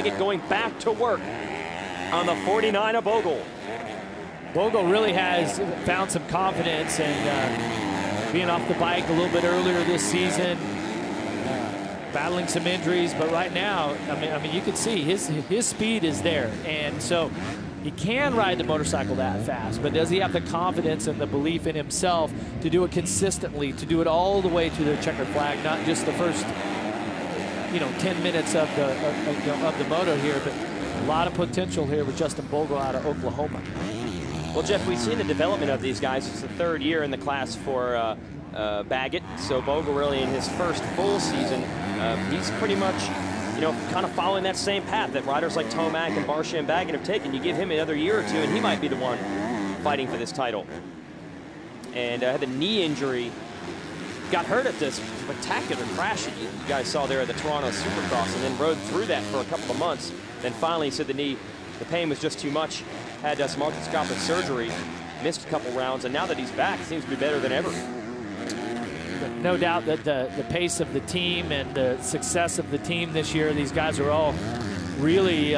Baggett going back to work on the 49 of Bogle. Bogle really has found some confidence, and being off the bike a little bit earlier this season, battling some injuries, but right now, I mean, you can see his speed is there, and so he can ride the motorcycle that fast, but does he have the confidence and the belief in himself to do it consistently, to do it all the way to the checkered flag, not just the first, 10 minutes of the moto here, but a lot of potential here with Justin Bogle out of Oklahoma. Well, Jeff, we've seen the development of these guys. It's the third year in the class for Baggett, so Bogle really in his first full season, he's pretty much, kind of following that same path that riders like Tomac and Barcia and Baggett have taken. You give him another year or two, and he might be the one fighting for this title. And had the knee injury, got hurt at this spectacular crash that you guys saw there at the Toronto Supercross, and then rode through that for a couple of months. Then finally said the pain was just too much, had some arthroscopic surgery, missed a couple rounds, and now that he's back, it seems to be better than ever. No doubt that the pace of the team and the success of the team this year, these guys are all really,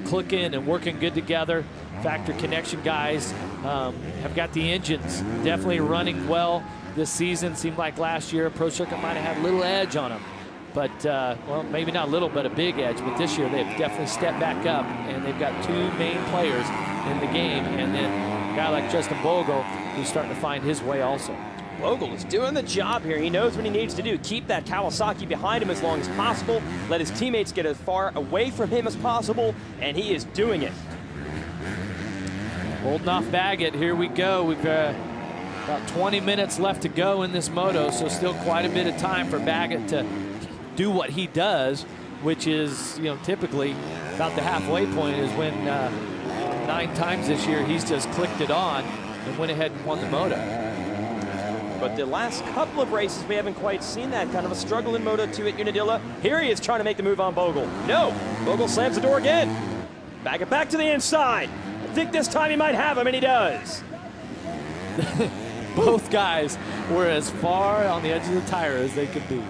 clicking and working good together. Factor Connection guys have got the engines definitely running well this season. Seemed like last year Pro Circuit might have had a little edge on them, but well, maybe not a little, but a big edge. But this year they've definitely stepped back up, and they've got two main players in the game, and then a guy like Justin Bogle who's starting to find his way also. Bogle is doing the job here. He knows what he needs to do. Keep that Kawasaki behind him as long as possible. Let his teammates get as far away from him as possible, and he is doing it. Holding off Baggett. Here we go. We've about 20 minutes left to go in this moto, so still quite a bit of time for Baggett to do what he does, which is, typically about the halfway point is when 9 times this year he's just clicked it on and went ahead and won the moto. But the last couple of races, we haven't quite seen that kind of a struggle in Moto 2 at Unadilla. Here he is trying to make the move on Bogle. No, Bogle slams the door again. Baggett back to the inside. I think this time he might have him, and he does. Both guys were as far on the edge of the tire as they could be.